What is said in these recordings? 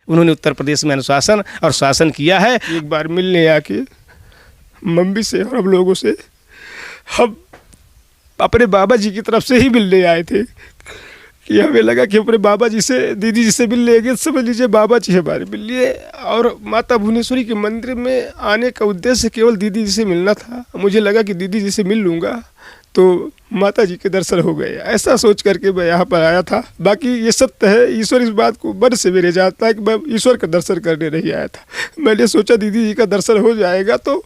उन्होंने उत्तर प्रदेश में अनुशासन और शासन किया है। एक बार मिलने आके मम्मी से और हम लोगों से, हम अपने बाबा जी की तरफ से ही मिलने आए थे कि हमें लगा कि अपने बाबा जी से, दीदी जी से मिल लेंगे, समझ लीजिए बाबा जी हमारे मिल लिए। और माता भुवनेश्वरी के मंदिर में आने का उद्देश्य केवल दीदी जी से मिलना था। मुझे लगा कि दीदी जी से मिल लूँगा तो माता जी के दर्शन हो गए, ऐसा सोच करके मैं यहाँ पर आया था। बाकी ये सत्य है, ईश्वर इस बात को मन से मेरे जानता है कि मैं ईश्वर का दर्शन करने नहीं आया था। मैंने सोचा दीदी जी का दर्शन हो जाएगा तो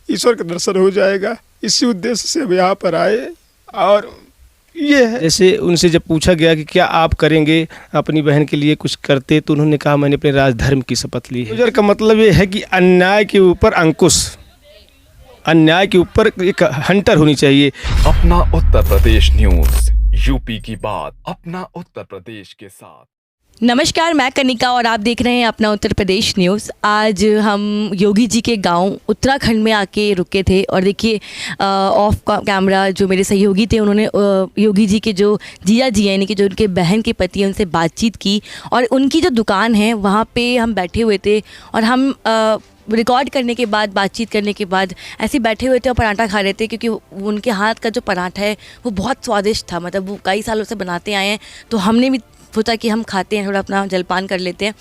ईश्वर का दर्शन हो जाएगा, इसी उद्देश्य से हम यहाँ पर आए। और ये है, जैसे उनसे जब पूछा गया कि क्या आप करेंगे अपनी बहन के लिए कुछ करते, तो उन्होंने कहा मैंने अपने राजधर्म की शपथ ली है। गुजर का मतलब ये है कि अन्याय के ऊपर अंकुश, अन्याय के ऊपर एक हंटर होनी चाहिए। अपना उत्तर प्रदेश न्यूज़, यूपी की बात अपना उत्तर प्रदेश के साथ। नमस्कार, मैं कनिका और आप देख रहे हैं अपना उत्तर प्रदेश न्यूज़। आज हम योगी जी के गांव उत्तराखंड में आके रुके थे और देखिए ऑफ कैमरा जो मेरे सहयोगी थे उन्होंने योगी जी के जो जीजा जी यानी कि जो उनके बहन के पति हैं उनसे बातचीत की और उनकी जो दुकान है वहाँ पे हम बैठे हुए थे और हम रिकॉर्ड करने के बाद, बातचीत करने के बाद ऐसे बैठे हुए थे और पराठा खा रहे थे, क्योंकि उनके हाथ का जो पराठा है वो बहुत स्वादिष्ट था। मतलब वो कई सालों से बनाते आए हैं, तो हमने भी सोचा कि हम खाते हैं, थोड़ा अपना जलपान कर लेते हैं।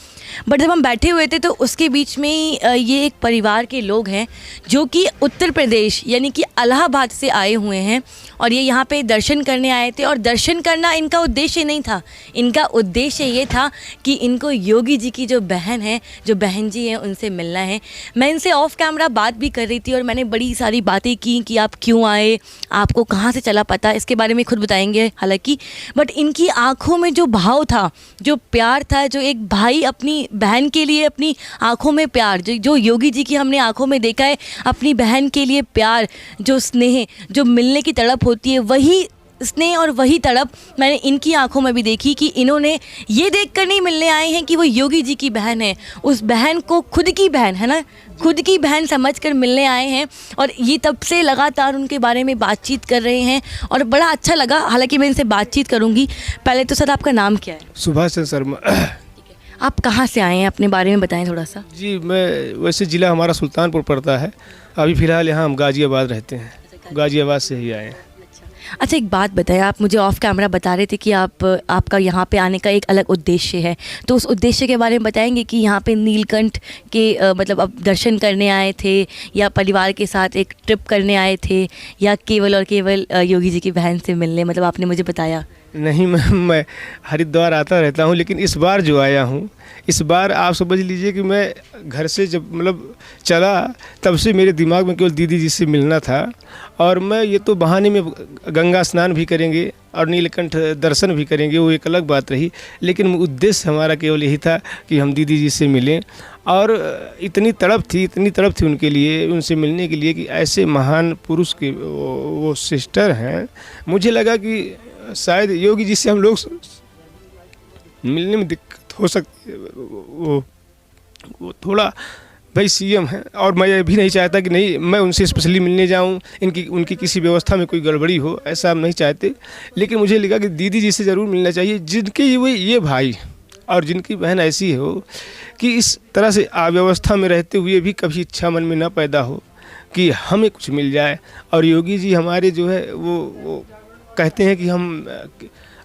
बट जब हम बैठे हुए थे तो उसके बीच में ही ये एक परिवार के लोग हैं जो कि उत्तर प्रदेश यानी कि इलाहाबाद से आए हुए हैं और ये यहाँ पे दर्शन करने आए थे। और दर्शन करना इनका उद्देश्य नहीं था, इनका उद्देश्य ये था कि इनको योगी जी की जो बहन है, जो बहन जी हैं, उनसे मिलना है। मैं इनसे ऑफ कैमरा बात भी कर रही थी और मैंने बड़ी सारी बातें की कि आप क्यों आए, आपको कहाँ से चला पता, इसके बारे में खुद बताएंगे हालांकि। बट इनकी आँखों में जो भाव था, जो प्यार था, जो एक भाई अपनी बहन के लिए अपनी आंखों में प्यार, जो योगी जी की हमने आंखों में देखा है अपनी बहन के लिए प्यार, जो स्नेह, जो मिलने की तड़प होती है, वही स्नेह और वही तड़प मैंने इनकी आंखों में भी देखी कि इन्होंने ये देखकर नहीं मिलने आए हैं कि वो योगी जी की बहन है, उस बहन को खुद की बहन है ना, खुद की बहन समझकर मिलने आए हैं। और ये तब से लगातार उनके बारे में बातचीत कर रहे हैं और बड़ा अच्छा लगा। हालांकि मैं इनसे बातचीत करूंगी। पहले तो सर आपका नाम क्या है? सुभाष चंद्र शर्मा। आप कहाँ से आए हैं, अपने बारे में बताएं थोड़ा सा। जी, मैं वैसे ज़िला हमारा सुल्तानपुर पड़ता है, अभी फ़िलहाल यहाँ हम गाज़ियाबाद रहते हैं, गाज़ियाबाद से ही आए हैं। अच्छा, एक बात बताएं, आप मुझे ऑफ कैमरा बता रहे थे कि आपका यहाँ पे आने का एक अलग उद्देश्य है, तो उस उद्देश्य के बारे में बताएंगे कि यहाँ पे नीलकंठ के मतलब आप दर्शन करने आए थे या परिवार के साथ एक ट्रिप करने आए थे या केवल और केवल योगी जी की बहन से मिलने, मतलब आपने मुझे बताया। नहीं, मैं हरिद्वार आता रहता हूँ, लेकिन इस बार जो आया हूँ, इस बार आप समझ लीजिए कि मैं घर से जब मतलब चला तब से मेरे दिमाग में केवल दीदी जी से मिलना था। और मैं ये तो बहाने में गंगा स्नान भी करेंगे और नीलकंठ दर्शन भी करेंगे, वो एक अलग बात रही, लेकिन उद्देश्य हमारा केवल यही था कि हम दीदी जी से मिलें। और इतनी तड़प थी उनके लिए, उनसे मिलने के लिए कि ऐसे महान पुरुष के वो सिस्टर हैं। मुझे लगा कि शायद योगी जी से हम लोग मिलने में दिक्कत हो सकती है, वो थोड़ा भाई सीएम है और मैं ये भी नहीं चाहता कि नहीं मैं उनसे स्पेशली मिलने जाऊं, उनकी किसी व्यवस्था में कोई गड़बड़ी हो, ऐसा हम नहीं चाहते। लेकिन मुझे लगा कि दीदी जी से ज़रूर मिलना चाहिए, जिनके ये भाई और जिनकी बहन ऐसी हो कि इस तरह से अव्यवस्था में रहते हुए भी कभी इच्छा मन में ना पैदा हो कि हमें कुछ मिल जाए। और योगी जी हमारे जो है वो कहते हैं कि हम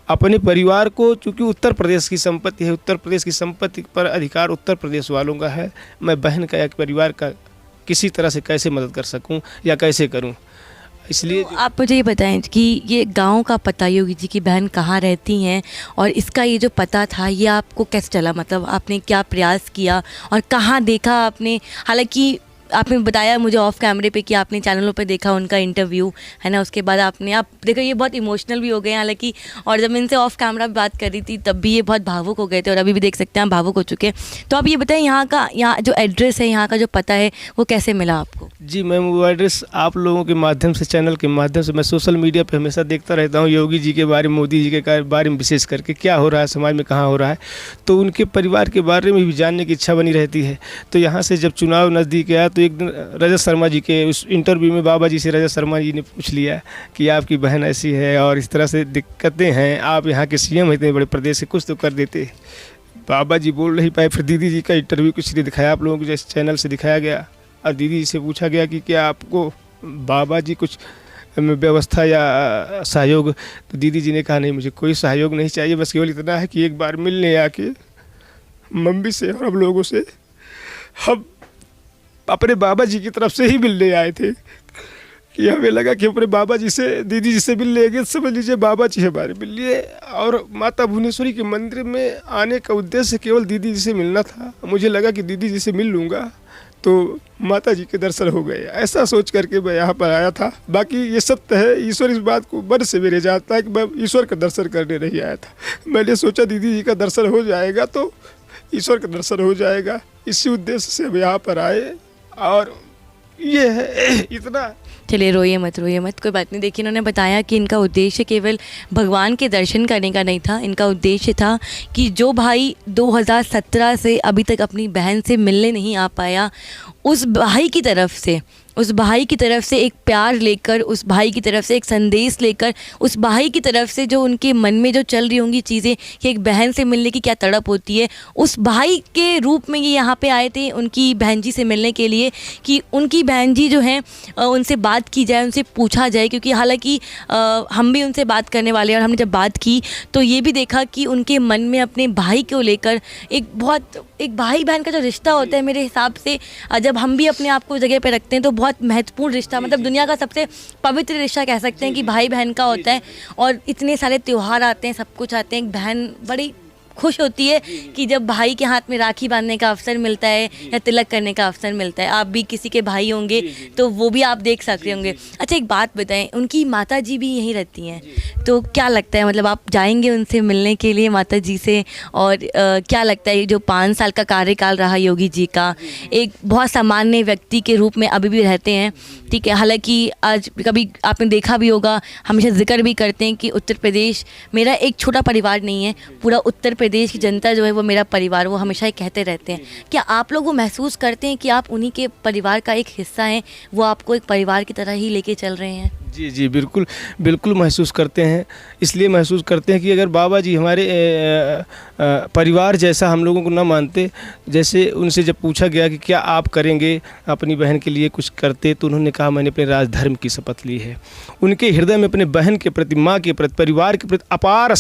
अपने परिवार को, चूँकि उत्तर प्रदेश की संपत्ति है, उत्तर प्रदेश की संपत्ति पर अधिकार उत्तर प्रदेश वालों का है, मैं बहन का या परिवार का किसी तरह से कैसे मदद कर सकूं या कैसे करूं, इसलिए तो आप मुझे ये बताएं कि ये गांव का पता, योगी जी की बहन कहाँ रहती हैं और इसका ये जो पता था ये आपको कैसे चला, मतलब आपने क्या प्रयास किया और कहाँ देखा आपने? हालांकि आपने बताया मुझे ऑफ कैमरे पे कि आपने चैनलों पे देखा उनका इंटरव्यू, है ना, उसके बाद आप देखो ये बहुत इमोशनल भी हो गए हालांकि। और जब इनसे ऑफ कैमरा बात कर रही थी तब भी ये बहुत भावुक हो गए थे और अभी भी देख सकते हैं भावुक हो चुके हैं। तो आप ये बताएं यहाँ जो एड्रेस है, यहाँ का जो पता है वो कैसे मिला आपको? जी मैम, वो एड्रेस आप लोगों के माध्यम से, चैनल के माध्यम से, मैं सोशल मीडिया पे हमेशा देखता रहता हूँ योगी जी के बारे में, मोदी जी के बारे में, विशेष करके क्या हो रहा है समाज में, कहाँ हो रहा है, तो उनके परिवार के बारे में भी जानने की इच्छा बनी रहती है। तो यहाँ से जब चुनाव नज़दीक आया तो एक दिन रजत शर्मा जी के उस इंटरव्यू में बाबा जी से रजत शर्मा जी ने पूछ लिया कि आपकी बहन ऐसी है और इस तरह से दिक्कतें हैं, आप यहाँ के सीएम हैं इतने बड़े प्रदेश से, कुछ तो कर देते। बाबा जी बोल नहीं पाए। फिर दीदी जी का इंटरव्यू किसी ने दिखाया, आप लोगों को जैसे चैनल से दिखाया गया, और दीदी जी से पूछा गया कि क्या आपको बाबा जी कुछ व्यवस्था या सहयोग, तो दीदी जी ने कहा नहीं, मुझे कोई सहयोग नहीं चाहिए, बस केवल इतना है कि एक बार मिलने आके मम्मी से और हम लोगों से, हम अपने बाबा जी की तरफ से ही मिलने आए थे कि हमें लगा कि अपने बाबा जी से, दीदी जी से मिल लेंगे, समझ लीजिए बाबा जी हमारे मिल लिए। और माता भुवनेश्वरी के मंदिर में आने का उद्देश्य केवल दीदी जी से मिलना था। मुझे लगा कि दीदी जी से मिल लूँगा तो माता जी के दर्शन हो गए, ऐसा सोच करके मैं यहाँ पर आया था। बाकी ये सत्य है, ईश्वर इस बात को मन से मेरे जानता है कि मैं ईश्वर का दर्शन करने नहीं आया था। मैंने सोचा दीदी जी का दर्शन हो जाएगा तो ईश्वर का दर्शन हो जाएगा, इसी उद्देश्य से हम यहाँ पर आए। और ये है इतना। चलिए रोइए मत कोई बात नहीं। देखिए इन्होंने बताया कि इनका उद्देश्य केवल भगवान के दर्शन करने का नहीं था, इनका उद्देश्य था कि जो भाई 2017 से अभी तक अपनी बहन से मिलने नहीं आ पाया, उस भाई की तरफ से एक प्यार लेकर, उस भाई की तरफ से एक संदेश लेकर, उस भाई की तरफ से जो उनके मन में जो चल रही होंगी चीज़ें कि एक बहन से मिलने की क्या तड़प होती है, उस भाई के रूप में ये यहाँ पे आए थे उनकी बहन जी से मिलने के लिए, कि उनकी बहन जी जो हैं उनसे बात की जाए, उनसे पूछा जाए। क्योंकि हालांकि हम भी उनसे बात करने वाले हैं, और हमने जब बात की तो ये भी देखा कि उनके मन में अपने भाई को लेकर एक भाई बहन का जो रिश्ता होता है, मेरे हिसाब से जब हम भी अपने आप को जगह पे रखते हैं तो बहुत महत्वपूर्ण रिश्ता, मतलब दुनिया का सबसे पवित्र रिश्ता कह सकते हैं कि भाई बहन का होता है। और इतने सारे त्यौहार आते हैं, सब कुछ आते हैं, एक बहन बड़ी खुश होती है कि जब भाई के हाथ में राखी बांधने का अवसर मिलता है या तिलक करने का अवसर मिलता है। आप भी किसी के भाई होंगे तो वो भी आप देख सकते होंगे। अच्छा एक बात बताएं, उनकी माता जी भी यहीं रहती हैं, तो क्या लगता है, मतलब आप जाएंगे उनसे मिलने के लिए माता जी से, और क्या लगता है जो 5 साल का कार्यकाल रहा योगी जी का, एक बहुत सामान्य व्यक्ति के रूप में अभी भी रहते हैं, ठीक है। हालांकि आज कभी आपने देखा भी होगा, हमेशा जिक्र भी करते हैं कि उत्तर प्रदेश मेरा एक छोटा परिवार नहीं है, पूरा उत्तर प्रदेश की जनता जो है वो मेरा परिवार, वो हमेशा ही कहते रहते हैं। क्या आप लोग वो महसूस करते हैं कि आप उन्हीं के परिवार का एक हिस्सा हैं, वो आपको एक परिवार की तरह ही लेके चल रहे हैं? जी जी बिल्कुल बिल्कुल महसूस करते हैं। इसलिए महसूस करते हैं कि अगर बाबा जी हमारे परिवार जैसा हम लोगों को न मानते, जैसे उनसे जब पूछा गया कि क्या आप करेंगे अपनी बहन के लिए कुछ करते, तो उन्होंने कहा मैंने अपने राजधर्म की शपथ ली है। उनके हृदय में अपने बहन के प्रति, माँ के प्रति, परिवार के प्रति अपार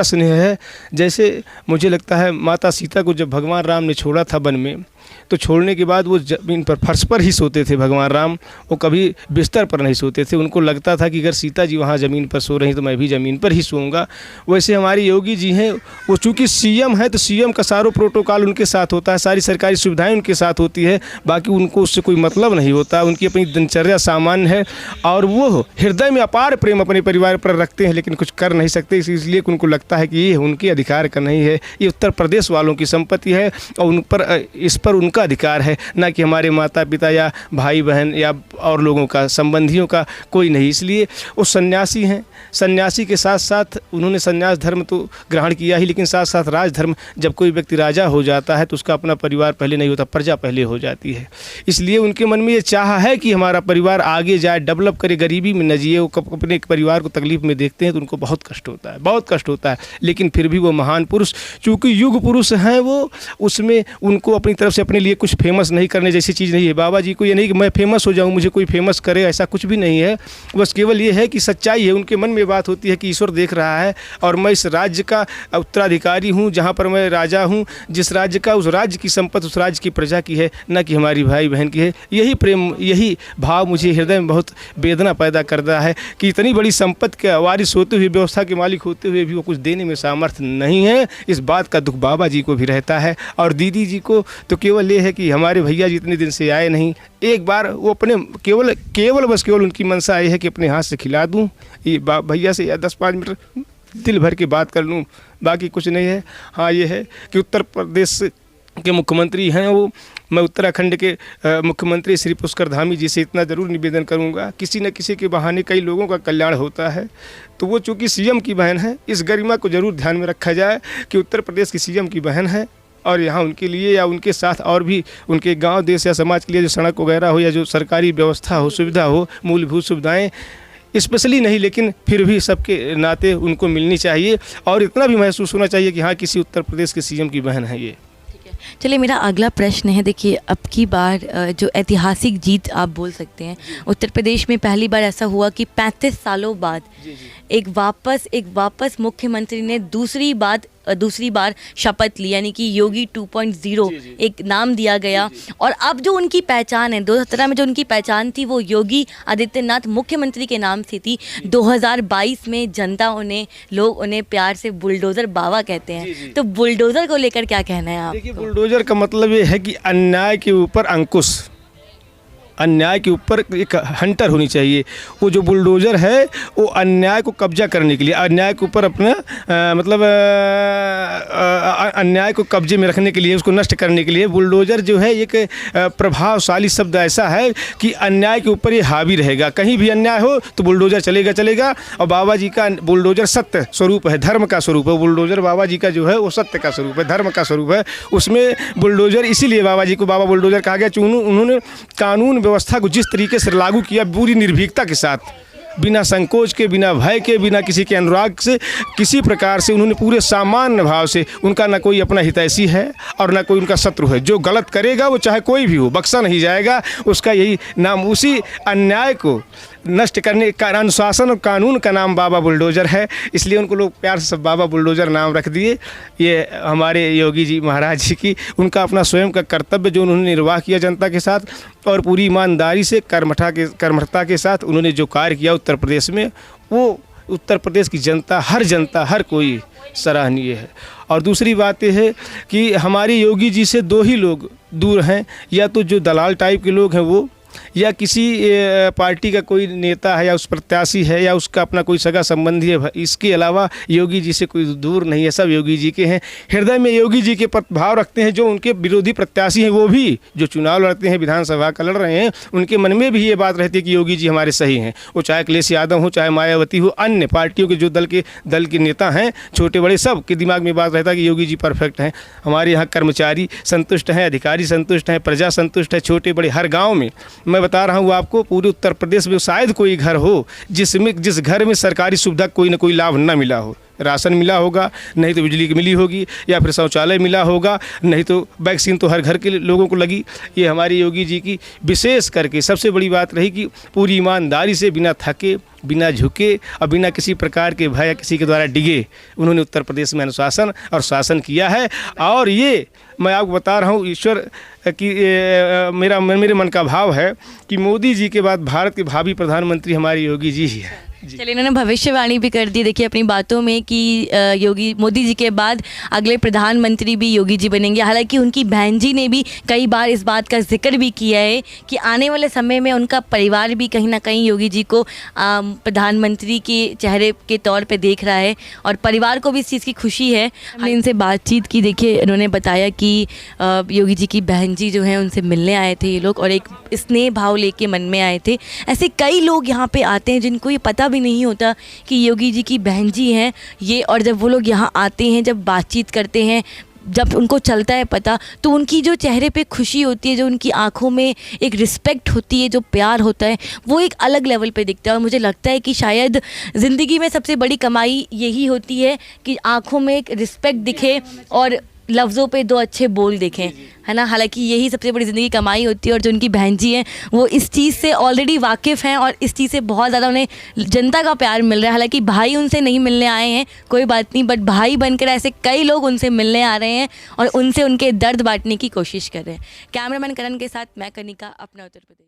स्नेह है। जैसे मुझे लगता है माता सीता को जब भगवान राम ने छोड़ा था वन में, तो छोड़ने के बाद वो जमीन पर, फर्श पर ही सोते थे भगवान राम, वो कभी बिस्तर पर नहीं सोते थे। उनको लगता था कि अगर सीता जी वहाँ ज़मीन पर सो रही तो मैं भी ज़मीन पर ही सोऊंगा। वैसे हमारे योगी जी हैं, वो चूँकि सीएम है तो सीएम का सारा प्रोटोकॉल उनके साथ होता है, सारी सरकारी सुविधाएं उनके साथ होती है, बाकी उनको उससे कोई मतलब नहीं होता। उनकी अपनी दिनचर्या सामान्य है और वो हृदय में अपार प्रेम अपने परिवार पर रखते हैं, लेकिन कुछ कर नहीं सकते। इसलिए उनको लगता है कि ये उनके अधिकार का नहीं है, ये उत्तर प्रदेश वालों की संपत्ति है और उन पर, इस पर उनका अधिकार है, ना कि हमारे माता पिता या भाई बहन या और लोगों का, संबंधियों का कोई नहीं। इसलिए वो सन्यासी हैं। सन्यासी के साथ साथ उन्होंने सन्यास धर्म तो ग्रहण किया ही, लेकिन साथ साथ राजधर्म, जब कोई व्यक्ति राजा हो जाता है तो उसका अपना परिवार पहले नहीं होता, प्रजा पहले हो जाती है। इसलिए उनके मन में ये चाह है कि हमारा परिवार आगे जाए, डेवलप करे, गरीबी में न जिए। वो अपने परिवार को तकलीफ में देखते हैं तो उनको बहुत कष्ट होता है, लेकिन फिर भी वो महान पुरुष, चूँकि युग पुरुष हैं वो, उसमें उनको अपनी तरफ से अपने लिए कुछ फेमस नहीं करने जैसी चीज़ नहीं है। बाबा जी को ये नहीं कि मैं फेमस हो जाऊँ, मुझे कोई फेमस करे, ऐसा कुछ भी नहीं है। बस केवल ये है कि सच्चाई है, उनके मन में बात होती है कि ईश्वर देख रहा है और मैं इस राज्य का उत्तराधिकारी हूँ, जहाँ पर मैं राजा हूँ। जिस राज्य का, उस राज्य की संपत्ति उस राज्य की प्रजा की है, न कि हमारी भाई बहन की है। यही प्रेम, यही भाव मुझे हृदय में बहुत वेदना पैदा करता है कि इतनी बड़ी संपत्ति के वारिस होते हुए, व्यवस्था के मालिक होते हुए भी वो कुछ देने में सामर्थ्य नहीं है। इस बात का दुख बाबा जी को भी रहता है और दीदी जी को तो केवल ये है कि हमारे भैया जी इतने दिन से आए नहीं, एक बार वो अपने केवल उनकी मंशा ये है कि अपने हाथ से खिला दूं, ये भैया से या 10-5 मिनट दिल भर के बात कर लूं, बाकी कुछ नहीं है। हाँ ये है कि उत्तर प्रदेश के मुख्यमंत्री हैं वो, मैं उत्तराखंड के मुख्यमंत्री श्री पुष्कर धामी जी से इतना ज़रूर निवेदन करूंगा, किसी न किसी के बहाने कई लोगों का कल्याण होता है, तो वो चूँकि सीएम की बहन है, इस गरिमा को ज़रूर ध्यान में रखा जाए कि उत्तर प्रदेश की सीएम की बहन है और यहाँ उनके लिए या उनके साथ और भी उनके गांव, देश या समाज के लिए जो सड़क वगैरह हो या जो सरकारी व्यवस्था हो, सुविधा हो, मूलभूत सुविधाएं, स्पेशली नहीं, लेकिन फिर भी सबके नाते उनको मिलनी चाहिए और इतना भी महसूस होना चाहिए कि हाँ किसी उत्तर प्रदेश के सीएम की बहन है ये। चलिए, मेरा अगला प्रश्न है, देखिए अब की बार जो ऐतिहासिक जीत आप बोल सकते हैं, उत्तर प्रदेश में पहली बार ऐसा हुआ कि 35 सालों बाद एक वापस मुख्यमंत्री ने दूसरी बार शपथ ली, यानी कि योगी 2.0 एक नाम दिया गया। और अब जो उनकी पहचान है, 2017 में जो उनकी पहचान थी वो योगी आदित्यनाथ मुख्यमंत्री के नाम से थी। 2022 में लोग उन्हें प्यार से बुलडोज़र बाबा कहते हैं। तो बुलडोज़र को लेकर क्या कहना है आप? देखिए, बुलडोज़र का मतलब ये है कि अन्याय के ऊपर अंकुश, अन्याय के ऊपर एक हंटर होनी चाहिए। वो जो बुलडोज़र है वो अन्याय को कब्जा करने के लिए, अन्याय के ऊपर अपना अन्याय को कब्जे में रखने के लिए, उसको नष्ट करने के लिए बुलडोज़र जो है एक प्रभावशाली शब्द ऐसा है कि अन्याय के ऊपर ये हावी रहेगा। कहीं भी अन्याय हो तो बुलडोज़र चलेगा। और बाबा जी का बुलडोज़र सत्य स्वरूप है, धर्म का स्वरूप है। बुलडोज़र बाबा जी का जो है वो सत्य का स्वरूप है, धर्म का स्वरूप है। उसमें बुलडोज़र इसीलिए बाबा जी को बाबा बुलडोज़र कहा गया, उन्होंने कानून व्यवस्था को जिस तरीके से लागू किया पूरी निर्भीकता के साथ, बिना संकोच के, बिना भय के, बिना किसी के अनुराग से, किसी प्रकार से उन्होंने पूरे सामान्य भाव से, उनका ना कोई अपना हितैषी है और ना कोई उनका शत्रु है। जो गलत करेगा वो चाहे कोई भी हो बख्शा नहीं जाएगा। उसका यही नाम, उसी अन्याय को नष्ट करने का अनुशासन और कानून का नाम बाबा बुलडोज़र है। इसलिए उनको लोग प्यार से सब बाबा बुलडोज़र नाम रख दिए। ये हमारे योगी जी महाराज जी की, उनका अपना स्वयं का कर्तव्य जो उन्होंने निर्वाह किया जनता के साथ और पूरी ईमानदारी से कर्मठता के साथ उन्होंने जो कार्य किया उत्तर प्रदेश में, वो उत्तर प्रदेश की जनता, हर कोई सराहनीय है। और दूसरी बात यह है कि हमारे योगी जी से दो ही लोग दूर हैं, या तो जो दलाल टाइप के लोग हैं वो, या किसी पार्टी का कोई नेता है या उस प्रत्याशी है या उसका अपना कोई सगा संबंधी है। इसके अलावा योगी जी से कोई दूर नहीं है, सब योगी जी के हैं। हृदय में योगी जी के भाव रखते हैं। जो उनके विरोधी प्रत्याशी हैं वो भी जो चुनाव लड़ते हैं, विधानसभा का लड़ रहे हैं, उनके मन में भी ये बात रहती है कि योगी जी हमारे सही हैं। वो चाहे अखिलेश यादव हो, चाहे मायावती हो, अन्य पार्टियों के जो दल के नेता हैं, छोटे बड़े, सब के दिमाग में बात रहता है कि योगी जी परफेक्ट हैं। हमारे यहाँ कर्मचारी संतुष्ट हैं, अधिकारी संतुष्ट हैं, प्रजा संतुष्ट है, छोटे बड़े हर गाँव में। मैं बता रहा हूँ आपको, पूरे उत्तर प्रदेश में शायद कोई घर हो जिस घर में सरकारी सुविधा कोई ना कोई लाभ न मिला हो। राशन मिला होगा, नहीं तो बिजली की मिली होगी, या फिर शौचालय मिला होगा, नहीं तो वैक्सीन तो हर घर के लोगों को लगी। ये हमारे योगी जी की विशेष करके सबसे बड़ी बात रही कि पूरी ईमानदारी से, बिना थके, बिना झुके और बिना किसी प्रकार के भय या किसी के द्वारा डिगे, उन्होंने उत्तर प्रदेश में अनुशासन और शासन किया है। और ये मैं आपको बता रहा हूँ, ईश्वर की मेरे मन का भाव है कि मोदी जी के बाद भारत के भावी प्रधानमंत्री हमारे योगी जी ही है। चलिए, इन्होंने भविष्यवाणी भी कर दी देखिए अपनी बातों में कि मोदी जी के बाद अगले प्रधानमंत्री भी योगी जी बनेंगे। हालांकि उनकी बहन जी ने भी कई बार इस बात का जिक्र भी किया है कि आने वाले समय में उनका परिवार भी कहीं ना कहीं योगी जी को प्रधानमंत्री के चेहरे के तौर पे देख रहा है और परिवार को भी इस चीज़ की खुशी है। हमने इनसे बातचीत की, देखिए इन्होंने बताया कि योगी जी की बहन जी जो हैं उनसे मिलने आए थे ये लोग और एक स्नेह भाव लेके मन में आए थे। ऐसे कई लोग यहाँ पे आते हैं जिनको ये पता भी नहीं होता कि योगी जी की बहन जी हैं ये, और जब वो लोग यहाँ आते हैं, जब बातचीत करते हैं, जब उनको चलता है पता, तो उनकी जो चेहरे पे खुशी होती है, जो उनकी आंखों में एक रिस्पेक्ट होती है, जो प्यार होता है, वो एक अलग लेवल पे दिखता है। और मुझे लगता है कि शायद ज़िंदगी में सबसे बड़ी कमाई यही होती है कि आंखों में एक रिस्पेक्ट दिखे और लफ्ज़ों पे दो अच्छे बोल दिखें, है ना। हालांकि यही सबसे बड़ी ज़िंदगी कमाई होती है। और जो उनकी बहन जी हैं वो इस चीज़ से ऑलरेडी वाकिफ़ हैं और इस चीज़ से बहुत ज़्यादा उन्हें जनता का प्यार मिल रहा है। हालांकि भाई उनसे नहीं मिलने आए हैं, कोई बात नहीं, बट भाई बनकर ऐसे कई लोग उनसे मिलने आ रहे हैं और उनसे उनके दर्द बांटने की कोशिश कर रहे हैं। कैमरामैन करण के साथ मैं कनिका, अपना उत्तर प्रदेश।